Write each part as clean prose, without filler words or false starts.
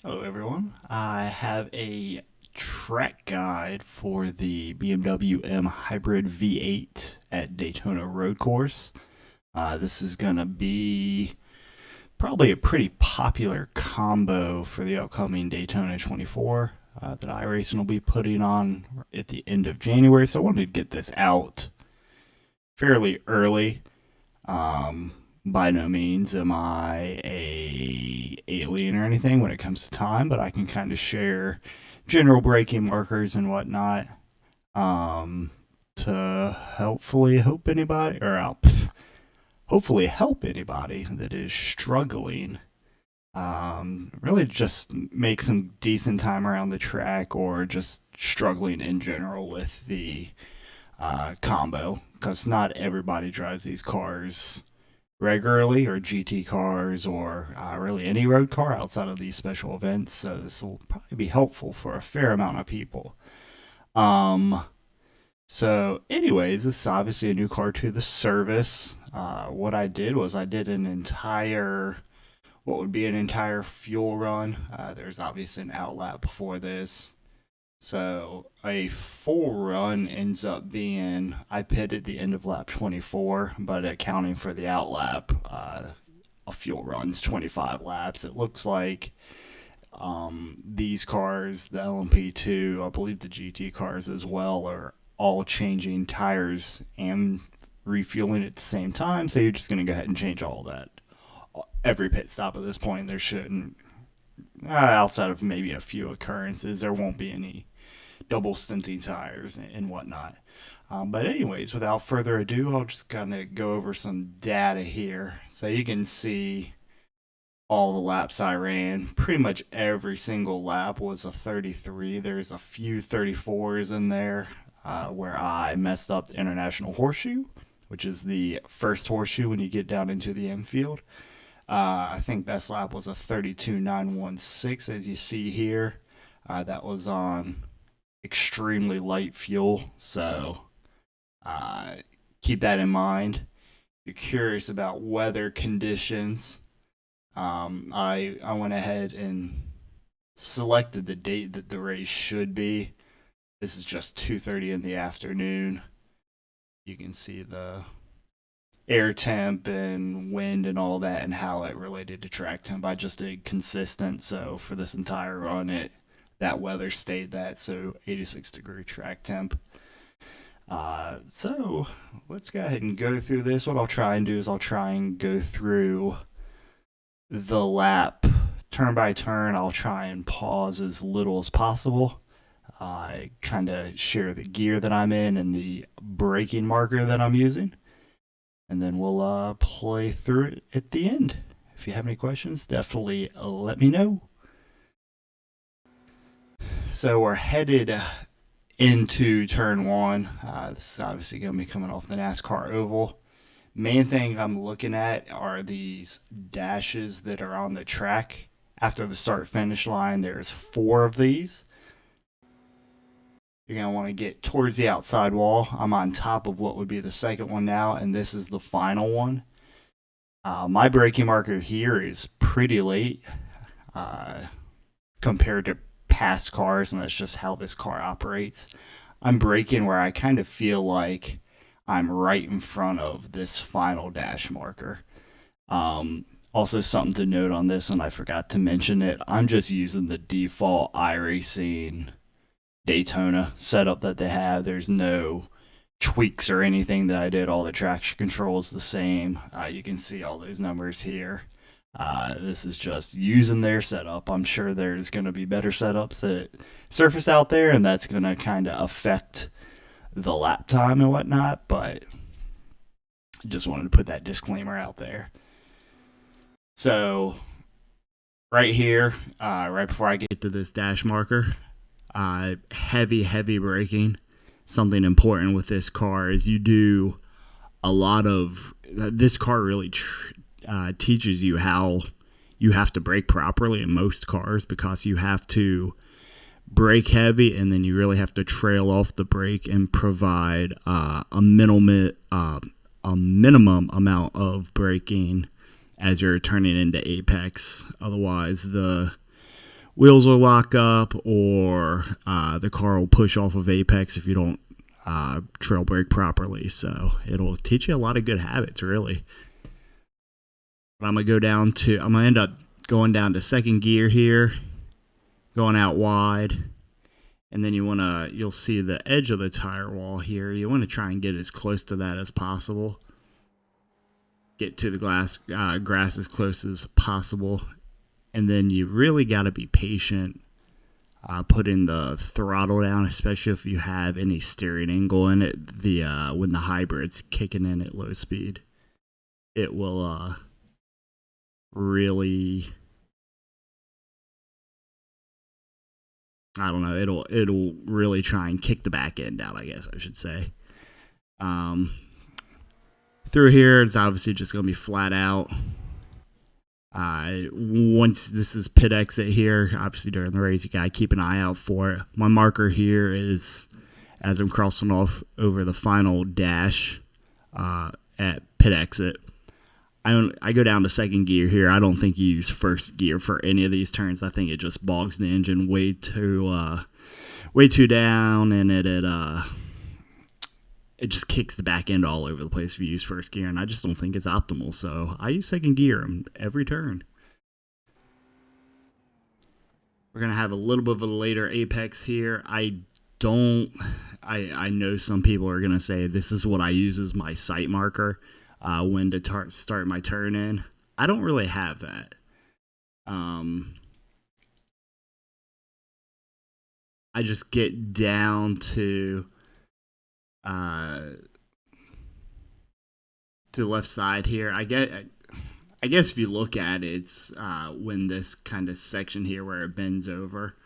Hello, everyone. I have a track guide for the BMW M Hybrid V8 at Daytona Road Course. This is going to be probably a pretty popular combo for the upcoming Daytona 24 that iRacing will be putting on at the end of January. So I wanted to get this out fairly early. Um, by no means am I a alien or anything when it comes to time, but I can kind of share general braking markers and whatnot um, to hopefully help anybody that is struggling. Really just make some decent time around the track or just struggling in general with the combo because not everybody drives these cars regularly or GT cars or really any road car outside of these special events. So this will probably be helpful for a fair amount of people. Um, so, anyways, this is obviously a new car to the service. What I did was I did what would be an entire fuel run. There's obviously an outlap before this. So a full run ends up being I pit at the end of lap 24, but accounting for the outlap, a fuel run's 25 laps. It looks like these cars, the LMP2, I believe the GT cars as well, are all changing tires and refueling at the same time. So you're just going to go ahead and change all that. Every pit stop at this point, there shouldn't, outside of maybe a few occurrences, there won't be any double stinting tires and whatnot. But anyways, without further ado, I'll just kind of go over some data here. So you can see all the laps I ran. Pretty much every single lap was a 33. There's a few 34s in there where I messed up the International Horseshoe, which is the first horseshoe when you get down into the infield. I think best lap was a 32.916, as you see here. That was on extremely light fuel, so uh, keep that in mind. If you're curious about weather conditions, I went ahead and selected the date that the race should be. This is just 2:30 in the afternoon. You can see the air temp and wind and all that and how it related to track temp. I just did consistent, so for this entire run, it that weather stayed that, so 86-degree track temp. So let's go ahead and go through this. What I'll try and do is I'll try and go through the lap turn by turn. I'll try and pause as little as possible. I kind of share the gear that I'm in and the braking marker that I'm using. And then we'll play through it at the end. If you have any questions, definitely let me know. So we're headed into turn one. This is obviously going to be coming off the NASCAR oval. Main thing I'm looking at are these dashes that are on the track after the start finish line. There's four of these. You're going to want to get towards the outside wall. I'm on top of what would be the second one now, and this is the final one. My braking marker here is pretty late uh, compared to past cars, and that's just how this car operates. I'm braking where I kind of feel like I'm right in front of this final dash marker. Also, something to note on this, and I forgot to mention it, I'm just using the default iRacing Daytona setup that they have. There's no tweaks or anything that I did. All the traction control is the same. You can see all those numbers here. This is just using their setup. I'm sure there's going to be better setups that surface out there, and that's going to kind of affect the lap time and whatnot, but I just wanted to put that disclaimer out there. So, right here, right before I get to this dash marker, heavy braking. Something important with this car is you do a lot of this car really teaches you how you have to brake properly in most cars because you have to brake heavy and then you really have to trail off the brake and provide a minimum amount of braking as you're turning into apex. Otherwise, the wheels will lock up, or the car will push off of apex if you don't trail brake properly. So it'll teach you a lot of good habits, really. But I'm gonna end up going down to second gear here, going out wide, and then you'll see the edge of the tire wall here. You want to try and get as close to that as possible. Get to the grass as close as possible, and then you really got to be patient. Putting the throttle down, especially if you have any steering angle in it. When the hybrid's kicking in at low speed, it will really, I don't know, it'll really try and kick the back end out, I guess I should say. Through here, it's obviously just going to be flat out. Once this is pit exit here, obviously during the race, you got to keep an eye out for it. My marker here is as I'm crossing off over the final dash at pit exit. I go down to second gear here. I don't think you use first gear for any of these turns. I think it just bogs the engine way too down, and it just kicks the back end all over the place if you use first gear, and I just don't think it's optimal. So I use second gear every turn. We're gonna have a little bit of a later apex here. I know some people are gonna say this is what I use as my sight marker. When to start my turn in. I don't really have that. I just get down to the left side here. I guess if you look at it, it's when this kind of section here where it bends over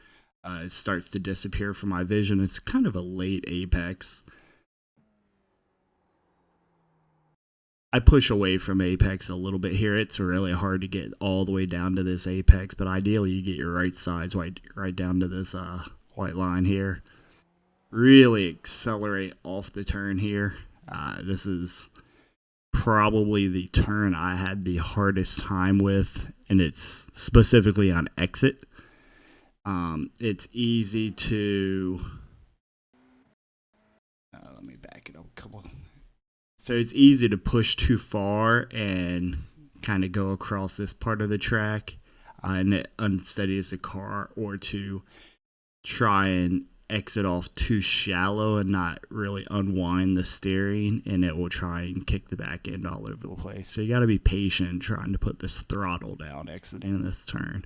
starts to disappear from my vision. It's kind of a late apex. I push away from apex a little bit here. It's really hard to get all the way down to this apex, but ideally you get your right sides right down to this white line here. Really accelerate off the turn here. This is probably the turn I had the hardest time with, and it's specifically on exit. It's easy to... let me back it up a couple. So it's easy to push too far and kind of go across this part of the track and it unsteadies the car, or to try and exit off too shallow and not really unwind the steering, and it will try and kick the back end all over the place. So you got to be patient trying to put this throttle down exiting this turn.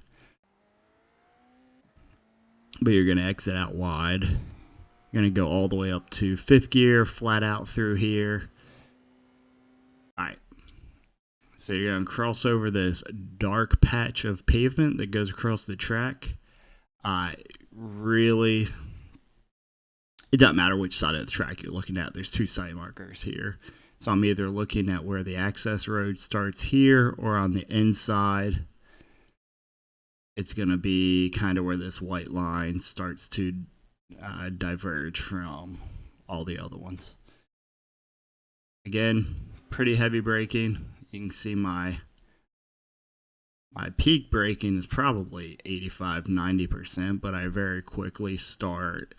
But you're going to exit out wide. You're going to go all the way up to fifth gear, flat out through here. Alright, so you're going to cross over this dark patch of pavement that goes across the track. Really, it doesn't matter which side of the track you're looking at. There's two sight markers here. So I'm either looking at where the access road starts here, or on the inside, it's going to be kind of where this white line starts to diverge from all the other ones. Again, pretty heavy braking. You can see my peak braking is probably 85-90%, but I very quickly start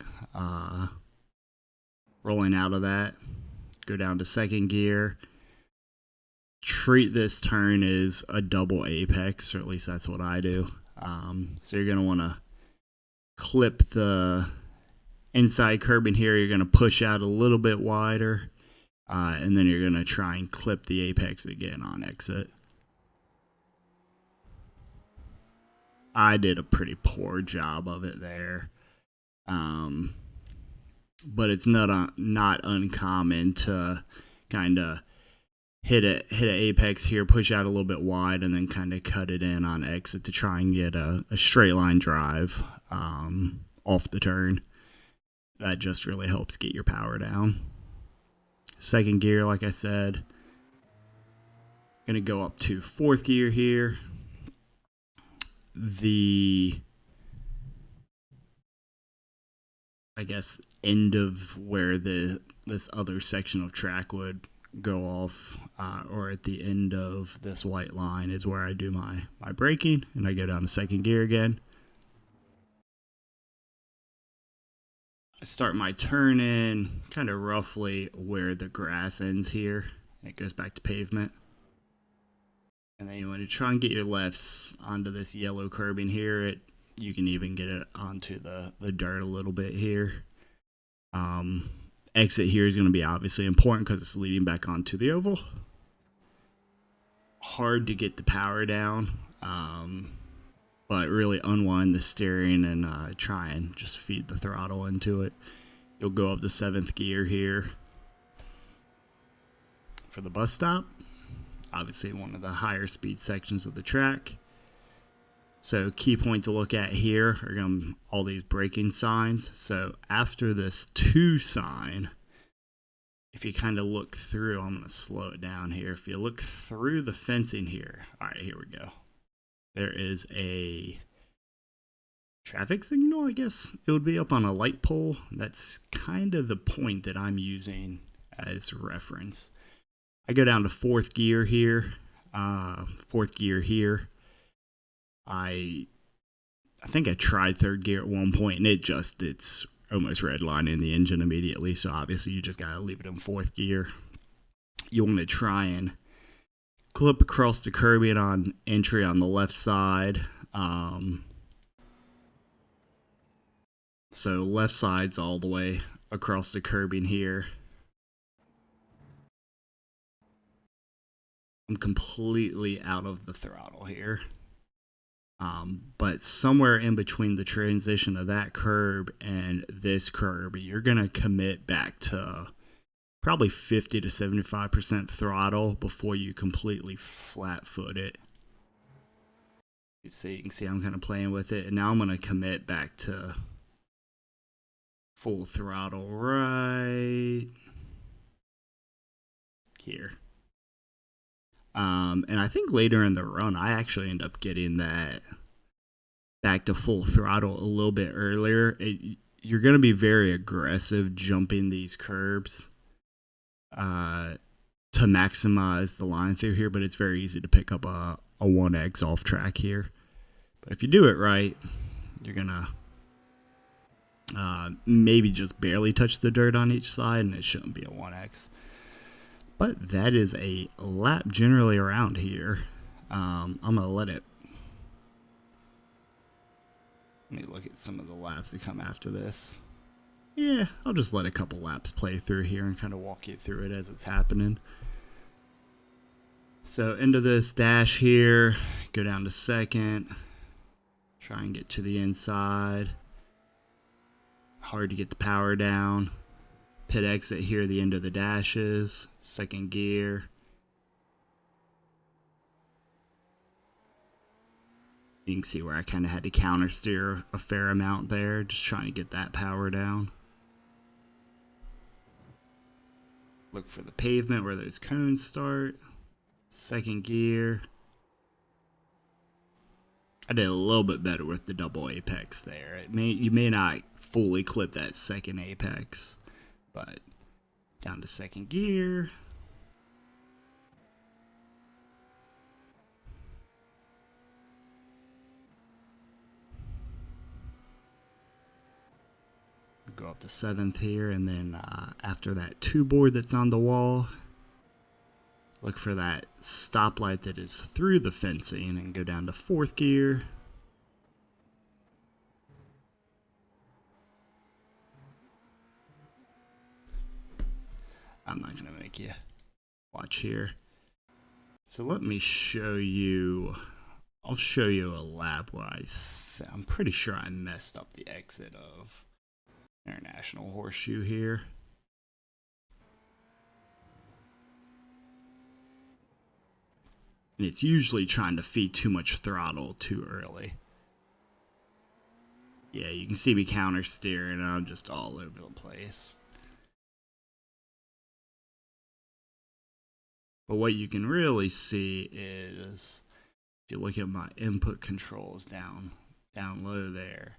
rolling out of that. Go down to second gear. Treat this turn as a double apex, or at least that's what I do. So you're going to want to clip the inside curb in here. You're going to push out a little bit wider. And then you're going to try and clip the apex again on exit. I did a pretty poor job of it there. But it's not uncommon to kind of hit an apex here, push out a little bit wide, and then kind of cut it in on exit to try and get a straight line drive off the turn. That just really helps get your power down. Second gear, like I said. Gonna go up to fourth gear here. The, I guess, end of where this other section of track would go off, or at the end of this white line, is where I do my braking, and I go down to second gear again. I start my turn in kind of roughly where the grass ends here. It goes back to pavement. And then you want to try and get your lefts onto this yellow curbing here. You can even get it onto the dirt a little bit here. Exit here is going to be obviously important because it's leading back onto the oval. Hard to get the power down, but really unwind the steering and try and just feed the throttle into it. You'll go up to 7th gear here for the bus stop. Obviously one of the higher speed sections of the track. So key point to look at here are all these braking signs. So after this 2 sign, if you kind of look through, I'm going to slow it down here. If you look through the fencing here, all right, here we go. There is a traffic signal, I guess it would be up on a light pole. That's kind of the point that I'm using as reference. I go down to 4th gear here, 4th gear here. I think I tried 3rd gear at one point and it's almost redlining the engine immediately. So obviously you just gotta leave it in 4th gear. You want to try and clip across the curbing on entry on the left side. So left side's all the way across the curbing here. I'm completely out of the throttle here. But somewhere in between the transition of that curb and this curb, you're going to commit back to probably 50 to 75% throttle before you completely flat foot it. You can see I'm kind of playing with it. And now I'm going to commit back to full throttle right here. And I think later in the run, I actually end up getting that back to full throttle a little bit earlier. You're going to be very aggressive jumping these curbs to maximize the line through here, but it's very easy to pick up a 1X off track here. But if you do it right, you're going to maybe just barely touch the dirt on each side, and it shouldn't be a 1X. But that is a lap generally around here. I'm going to let me look at some of the laps that come after this. Yeah, I'll just let a couple laps play through here and kind of walk you through it as it's happening. So into this dash here, go down to 2nd, try and get to the inside. Hard to get the power down. Pit exit here, the end of the dashes, 2nd gear. You can see where I kind of had to counter steer a fair amount there, just trying to get that power down. Look for the pavement where those cones start. 2nd gear. I did a little bit better with the double apex there. You may not fully clip that 2nd apex, but down to 2nd gear. Go up to 7th here, and then after that 2 board that's on the wall, look for that stoplight that is through the fencing and go down to 4th gear. I'm not going to make you watch here. So let me show you. I'll show you a lap where I'm pretty sure I messed up the exit of International Horseshoe here. And it's usually trying to feed too much throttle too early. Yeah, you can see me counter steering and I'm just all over the place. But what you can really see is, if you look at my input controls down low there,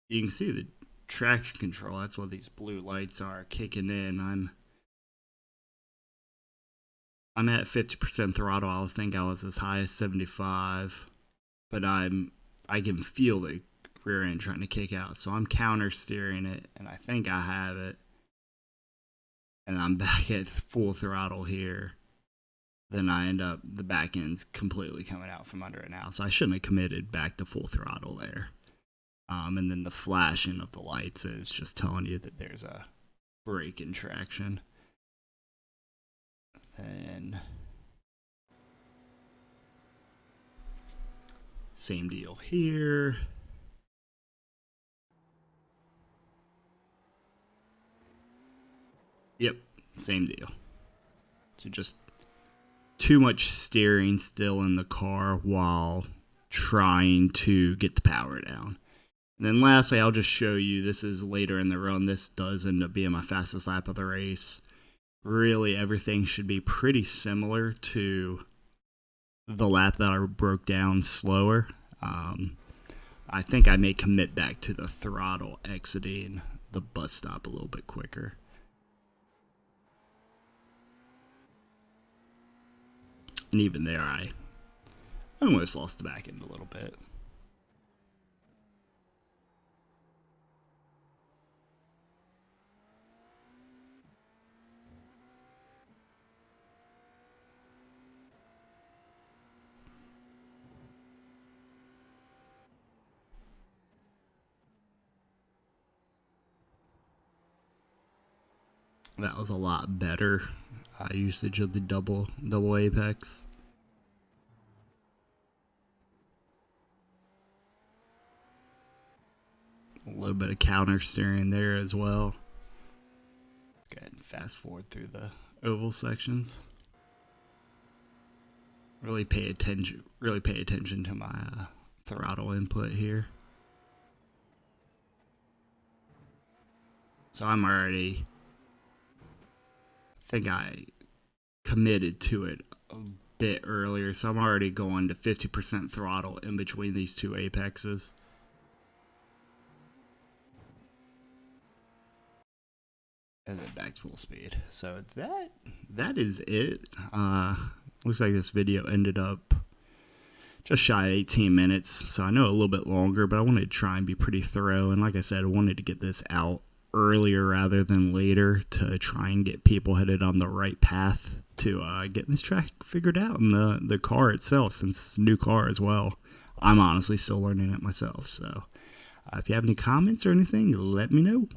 you can see the traction control. That's what these blue lights are kicking in. I'm at 50% throttle. I think I was as high as 75, but I can feel the rear end trying to kick out. So I'm counter steering it, and I think I have it. And I'm back at full throttle here. Then I end up, the back end's completely coming out from under it now. So I shouldn't have committed back to full throttle there. And then the flashing of the lights is just telling you that there's a brake in traction. And same deal here. Yep, same deal. So just too much steering still in the car while trying to get the power down. And then lastly, I'll just show you, this is later in the run. This does end up being my fastest lap of the race. Really, everything should be pretty similar to the lap that I broke down slower. I think I may commit back to the throttle exiting the bus stop a little bit quicker. And even there, I almost lost the back end a little bit. That was a lot better usage of the double apex. A little bit of counter steering there as well. Let's go ahead and fast forward through the oval sections. Really pay attention to my throttle input here. So I'm already, I think I committed to it a bit earlier, so I'm already going to 50% throttle in between these two apexes. And then back to full speed. So that is it. Looks like this video ended up just shy of 18 minutes, so I know a little bit longer, but I wanted to try and be pretty thorough. And like I said, I wanted to get this out earlier rather than later to try and get people headed on the right path to getting this track figured out. And the car itself, since it's a new car as well, I'm honestly still learning it myself. So if you have any comments or anything, let me know.